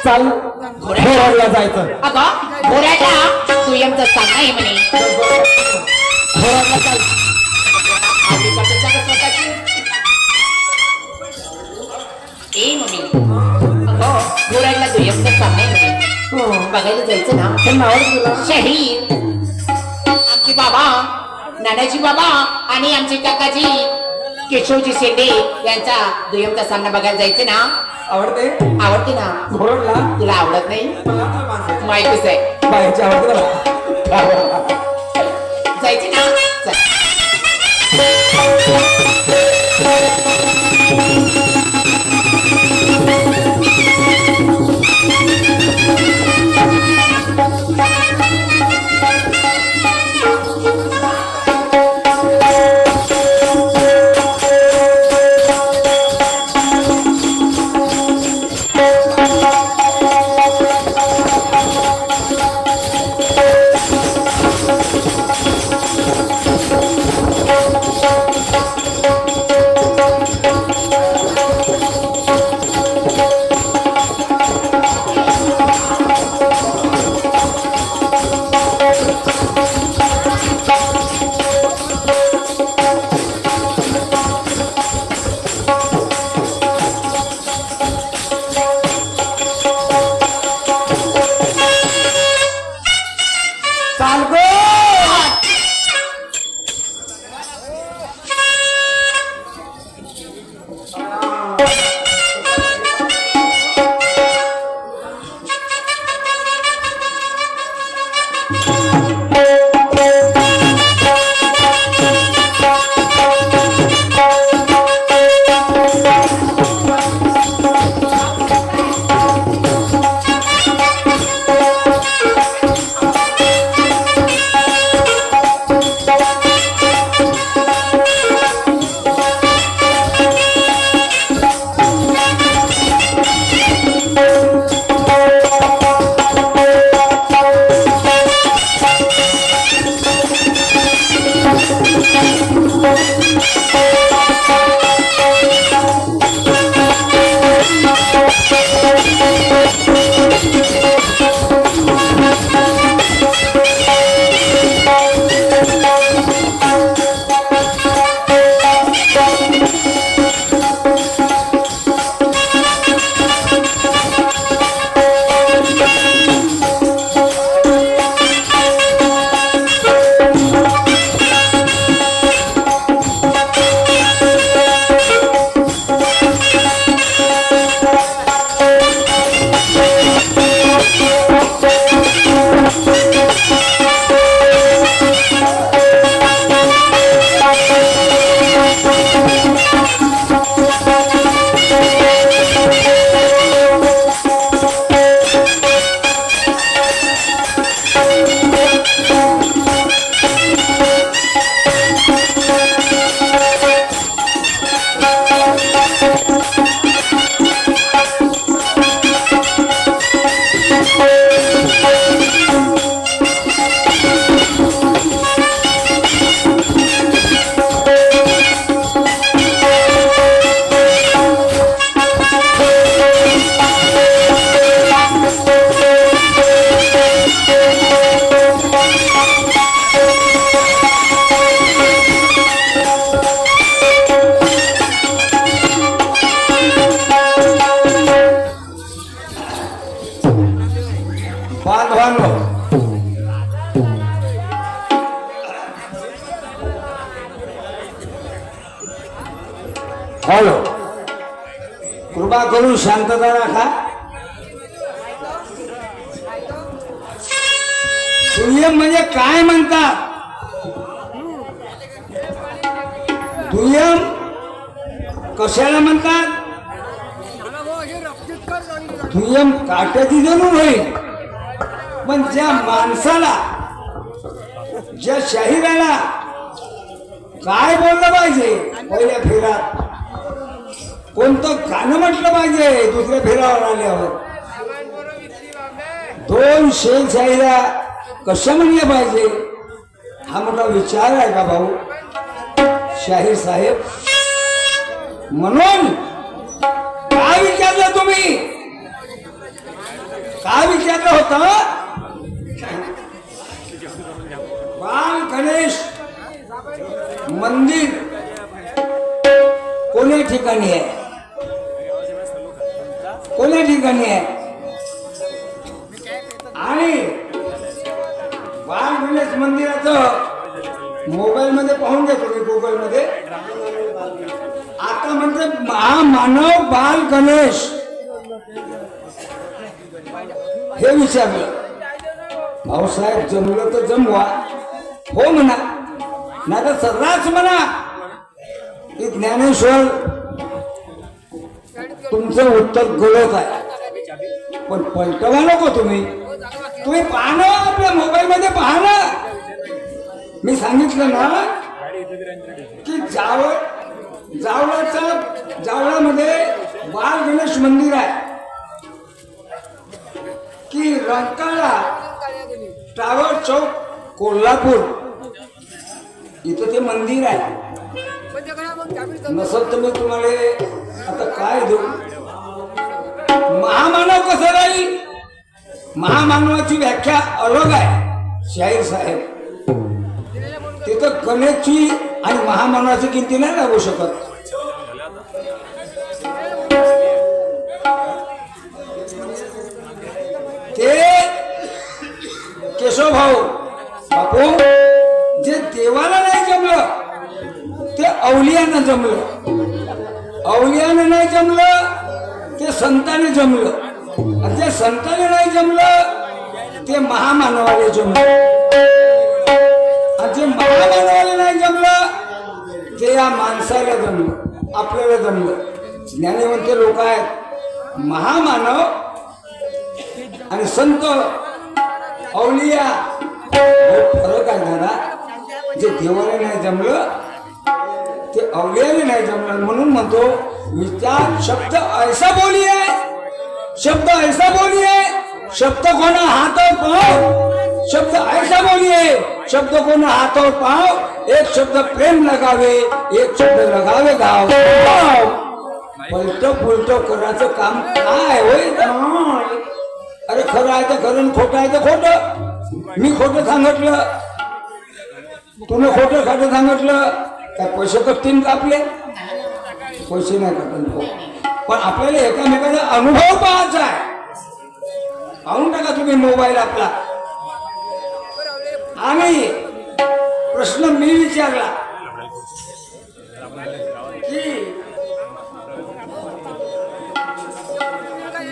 चाल घोराडला जायचं. अगं घोराडला तू आमचं सांग आहे म्हणे. घोराडला चाल. ए मम्मी अगं घोराडला तू आमचं सांग आहे म्हणे. बघायला जायचं ना. त्यांना आवडत तुला? शहीद आमचे बाबा नानाजी बाबा आणि आमचे काकाजी केशवजी शेंडे यांचा दुय्यमचा सामना बघायला जायचं ना. आवडते आवडते ना. घोराडला तुला आवडत नाही माहितीच आहे. बाहेरची आवडते मला. जायचे ना. चल. चाल गो. बांधवांनो, हॅलो, कृपा करून शांतता राखा. दुय्यम म्हणजे काय म्हणतात? दुय्यम कशाला म्हणतात? दुय्यम काट्याची जणून होईल, पण ज्या माणसाला, ज्या शाहिराला काय बोललं पाहिजे पहिल्या फेऱ्यात, कोणतं गाणं म्हटलं पाहिजे दुसऱ्या फेऱ्यावर आल्यावर, दोन शेर शाहिरा कशा म्हणले पाहिजे, हा मोठा विचार आहे का भाऊ शाहीर साहेब. म्हणून काय विचारलं तुम्ही? काय विचारलं होतं? बाल गणेश मंदिर कोण्या ठिकाणी आहे? कोण्या ठिकाणी आहे? आणि बाल गणेश मंदिराचं मोबाईल मध्ये पाहून घ्या तुम्ही, गुगल मध्ये. आता म्हणजे महामानव बाल गणेश हे विचारलं. भाऊसाहेब जमलं तर जमवा, हो म्हणा, नाही तर सर्रास म्हणा की ज्ञानेश्वर तुमचं उत्तर गलत आहे. पण पलटवा नको तुम्ही. तुम्ही पाहणं आपल्या मोबाईल मध्ये पाहणं. मी सांगितलं ना की जावळामध्ये बाल गणेश मंदिर आहे, की रंकाळा टावर चौक कोल्हापूर इथं ते मंदिर आहे. नसल तर मी तुम्हाला आता काय देऊ. महामानव कसं राहील? महामानवाची व्याख्या अलग आहे शाहीर साहेब. तिथं गणेशची आणि महामानवाची किमती नाही लागू शकत. ते केशव भाऊ बापू, जे देवाला नाही जमलं ते अवलियानं जमलं. अवलियानं नाही जमलं ते संताने जमलं. आणि जे संताने नाही जमलं ते महामानवाने जमलं. आणि जे महामानवाने नाही जमलं ते या माणसाला जमलं, आपल्याला जमलं. ज्ञानीवंत लोक आहेत. महामानव आणि संत अवलिया फरक आहे दादा. जे देवाला नाही जमलं ते अवलियाने नाही जमलं. म्हणून म्हणतो विचार शब्द ऐसा बोलिये, शब्द ऐसा बोलिये, शब्द कोणा हाथों पाँव, शब्द ऐसा बोलिए, शब्द कोणा हाथों पाँव. एक शब्द प्रेम लगावे, एक शब्द लगावे गाव. पलट पुलट करायचं काम काय होय? अरे खरं आहे तर खरं, खोटं आहे तर खोटं. मी खोटं सांगितलं, तुम्ही खोटं खाटं सांगितलं, काय पैसे कटतील का आपले? पैसे नाही कटतील. पण आपल्याला एकामेकाचा अनुभव पाहायचा आहे. पाहून टाका तुम्ही मोबाईल आपला. आणि प्रश्न मी विचारला की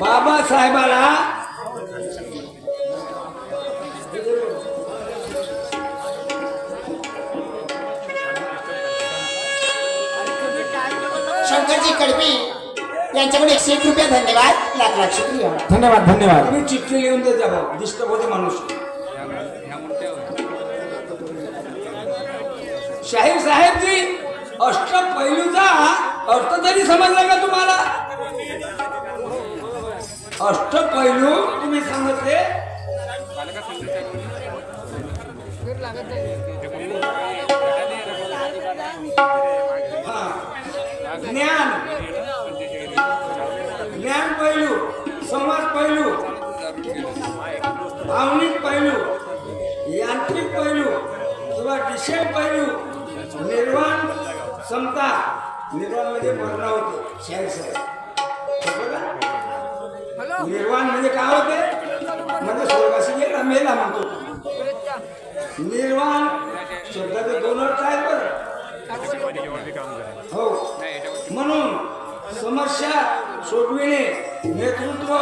बाबासाहेबाला शंकरजी कडबी यांच्याकडे 101 रुपया. धन्यवाद. लाख लाख शुक्रिया. धन्यवाद धन्यवाद. तुम्ही चिठ्ठी लिहून देत जा भाऊ, डिस्टर्ब होते माणूस. शाहीर साहेबजी, अष्टपैलूचा अर्थ तरी समजला का तुम्हाला? अष्टपैलू तुम्ही सांगितले. ज्ञान, ज्ञान पैलू, समाज पैलू, भावनिक पैलू, यांत्रिक पैलू किंवा विषय पैलू, निर्वाण समता. निर्वाण म्हणजे मरण होते शाहीर साहेब. निर्वाण म्हणजे काय होते? म्हणजे स्वर्गाशी गेला मेला म्हणतो. निर्वाण शब्दाचे 2 अर्थ आहेत बरं. हो, म्हणून समस्या सोडविणे, नेतृत्व,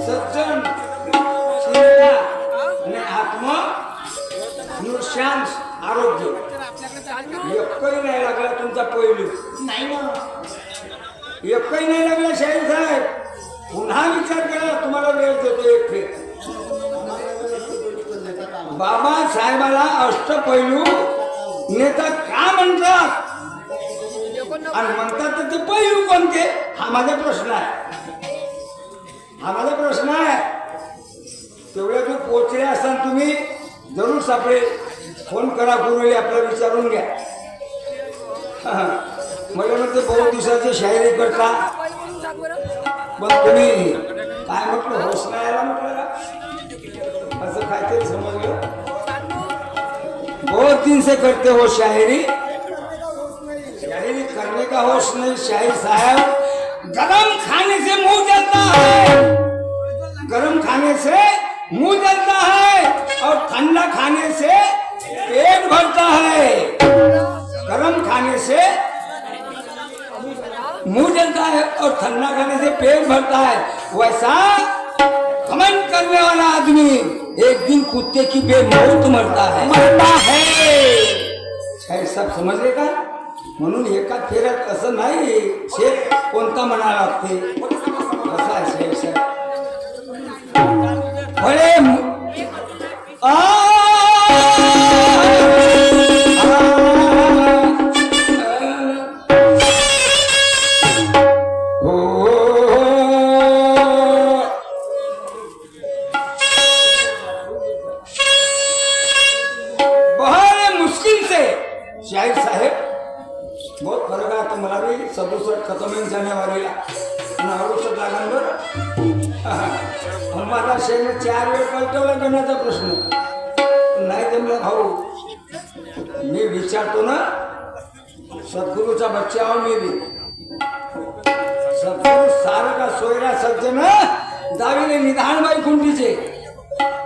सज्जन, शीलता आणि आत्म शांत आरोग्य. एकही नाही लागला तुमचा पैलू. नाही ना, एकही नाही लागला शाहीर साहेब. पुन्हा विचार करा, तुम्हाला वेळ देतो एक फेर. बाबासाहेबाला अष्टपैलू नेता का म्हणतात? आणि म्हणतात तर ते पैलू कोणते? हा माझा प्रश्न आहे. हा माझा प्रश्न आहे. तेवढ्या तू पोचले असताना तुम्ही जरूर सापडेल. फोन करा पूर्वी, आपल्याला विचारून घ्या. मला म्हणते बहुत दिवसाची शायरी करता, पण तुम्ही काय म्हटलं होश नाही आला म्हटलं का असं काहीतरी समजलं बहुत दिन से करते हो शायरी शायरी करने का होश नहीं शाहिर साहब गरम खाने से मुंह जलता है गरम खाने से मुंह जलता है और ठंडा खाने से पेट भरता है गरम खाने से मुंह जलता है और ठंडा खाने से पेट भरता है वैसा घमंड करने वाला आदमी एक दिन कुत्ते की बेमौत मरता है सब समजले का म्हणून एका फेऱ्यात असं नाही शेत कोणता म्हणा लागते असा आहे शेत बरे शाहिर साहेब बहुत फरक आहे मला भी 67 खत्म होईल जानेवारीला आणि 68 जागांवर मला शेने 4 वेळ पलटवला गणाचा प्रश्न नाही जमला भाऊ मी विचारतो ना सद्गुरूचा बच्चा आहो मी भी सद्गुरू सारं का सोयरा सज्जन दाविले निधान बाई कुंडीचे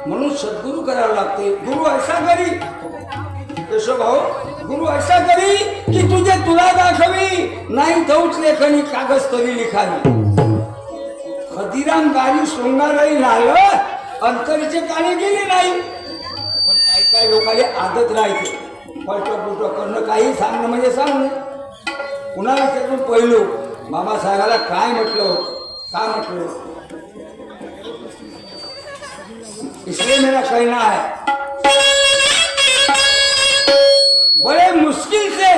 म्हणून सद्गुरू करावं लागते गुरु ऐसा करी केशव भाऊ गुरु ऐसा करी की तुझे तुला दाखवी नाही तोच लेखनी कागज तरी लिखावी खदिराम गाडी शृंगारही लागलं अंतरीचे काळे गेले नाही पण काही काही लोकांना आदत राहते पलट पुलट करणं काही सांगणं म्हणजे सांगणं कुणाला त्यातून पहिलो बाबासाहेबाला काय म्हटलं काय म्हटलं इसलिए मेरा कहना है बड़े मुश्किल से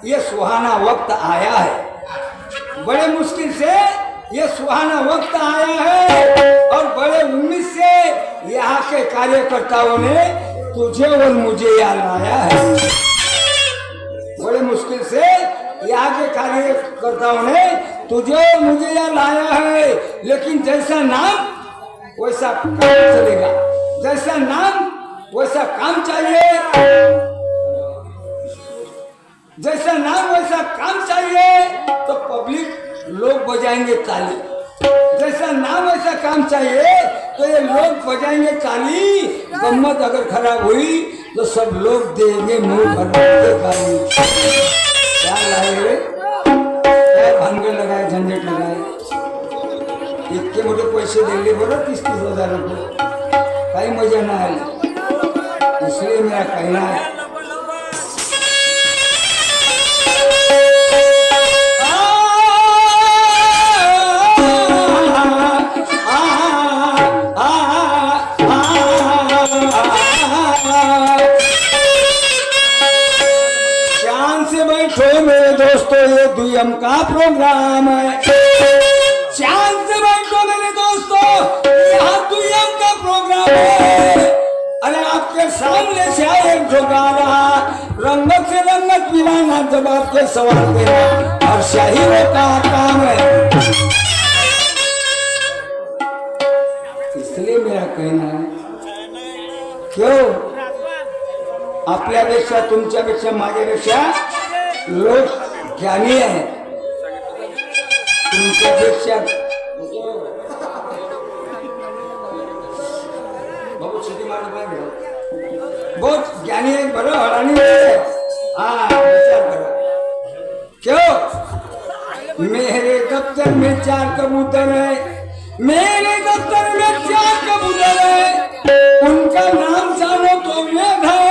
ये सुहाना वक्त आया है बड़े मुश्किल से ये सुहाना वक्त आया है और बड़े उम्मीद से यहाँ के कार्यकर्ताओं ने तुझे और मुझे याद लाया है बड़े मुश्किल से यहाँ के कार्यकर्ताओं ने तुझे और मुझे याद लाया है लेकिन जैसा नाम वैसा काम चलेगा जैसा नाम वैसा काम चाहिए जैसा नाम वैसा काम चाहिए तो पब्लिक लोग बजाएंगे ताली जैसा नाम वैसा काम चाहिए तो ये लोग बजाएंगे ताली गम्मत अगर खराब हुई तो सब लोग देंगे मुंह भर के गाली क्या लाए क्या भानगड लगाए झंझट लगाए इतके मोठे पैसे दिले बरं 30,000 रुपये काही मजा नाही आली इसलिए मेरा कहना है मेरे दोस्तों ये दुयम का प्रोग्राम है चांद से बैठो मेरे दोस्तों यहाँ दुयम का प्रोग्राम है अरे आपके सामने से एक झोंकाना रंगत से रंगत पिलाना जवाब के सवाल देना और शाहिरों का काम है इसलिए मेरा कहना है क्यों आपल्यापेक्षा तुमच्यापेक्षा माझ्यापेक्षा लोक ज्ञानी आहे तुमच्यापेक्षा बहुत ज्ञानी है बड़ो हरानी है विचार करो क्यों मेरे दफ्तर में 4 कबूतर है मेरे दफ्तर में 4 कबूतर है उनका नाम जानो तो वेद है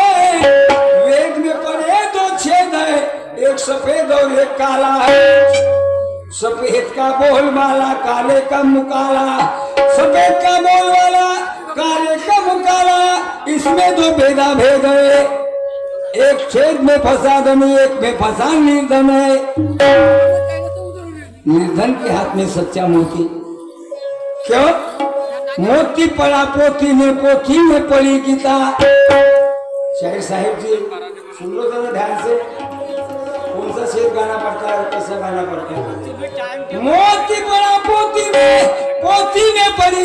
वेद में पढ़े 2 छेद है एक सफेद और एक काला है सफेद का बोल वाला काले का मुकाला सफेद का बोल वाला काले का मुकाला इसमें 2 भेदा भेद है एक छेद में फंसा धन एक में फंसा निर्धन है निर्धन के हाथ में सच्चा मोती क्यों मोती पड़ा पोथी में पड़ी गीता शाहिर साहिब जी सुन लो जरा ध्यान से कौन सा शेर गाना पड़ता है कैसा गाना पड़ता है मोती पड़ा पोथी में पड़ी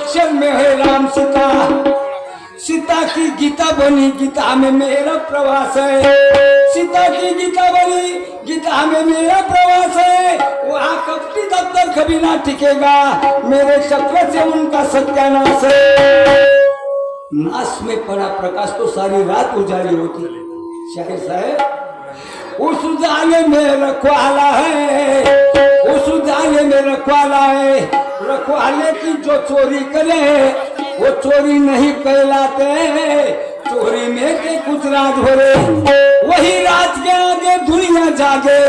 अक्षर में है राम सीता, सीता की गीता बनी, गीता में मेरा प्रवास है। सीता की गीता बनी, गीता में मेरा प्रवास है। वहाँ कपटी दफ्तर कभी ना टिकेगा, मेरे चक्र से उनका सत्यानाश है। नाश में पड़ा प्रकाश तो सारी रात उजाली होती। शायर साहब, उस उजाले में रखवाला है, उस उजाले में रखवाला है। रखवाले की जो चोरी करे वो चोरी नहीं कहलाते, चोरी में के कुछ राज भरे। वही राज के आगे दुनिया जागे,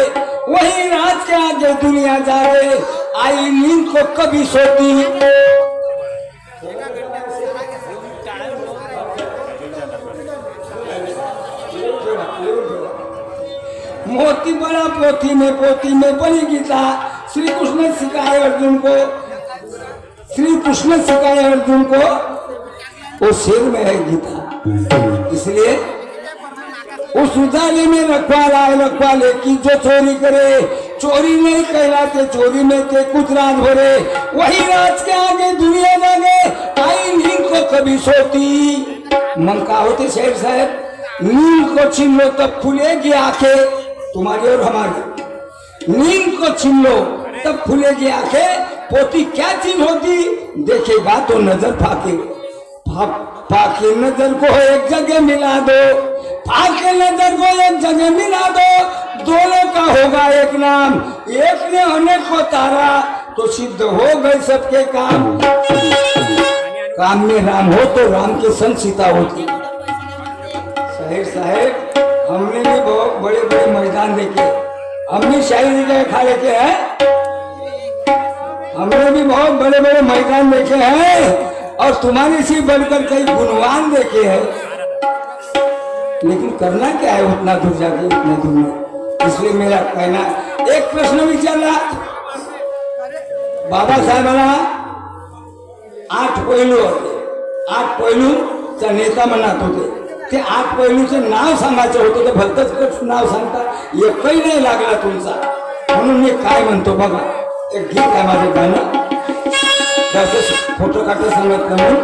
वही राज के आगे दुनिया जागे। आई नींद को कभी सोती, मोती बड़ा पोथी में बड़ी गीता। श्री कृष्ण ने सिखाए अर्जुन को, श्री कृष्ण ने सिखाए अर्जुन को, वो सिर में है गीता। इसलिए उस उजाले में रखवाला है, रखवाले की जो चोरी करे चोरी नहीं कहलाते, चोरी में के कुछ राज भरे। वही राज के आगे दुनिया जागे, आई नींद को कभी सोती। मन का होते शेर साहब, नींद को छीन लो तब खुलेगी आंखें तुम्हारी और हमारी। नींद को छीन लो तब खुलेगी आंखें। पोती क्या चीज होती, देखेगा तो नजर फाके, फाके नजर को एक जगह मिला दो, फाके नजर को एक जगह मिला दो। दोनों का होगा एक नाम, एक ने अनेक को तारा तो सिद्ध हो गए सबके काम। काम में राम हो तो राम के संग सीता होती। साहेब, हमने भी बहुत बड़े बड़े मैदान देखे, हमने शायरी के अखाड़े के हैं, हमने भी बहुत बड़े बड़े मैदान देखे हैं और तुम्हारे से बढ़कर कई गुणवान देखे हैं। लेकिन करना क्या है उतना दूर जाके, उतने दूर में। इसलिए मेरा कहना, एक प्रश्न भी चल रहा, बाबा साहेबांना 8 पैलू होते, 8 पैलूचा नेता म्हणत होते। ते 8 पैलूचे नाव सांगायचं होतं तर भलतच नाव सांगता एकही नाही लागला तुमचा। म्हणून मी काय म्हणतो बघा, एक गीत आहे माझं गाणं, त्याचं फोटो काढता सांगितलं म्हणून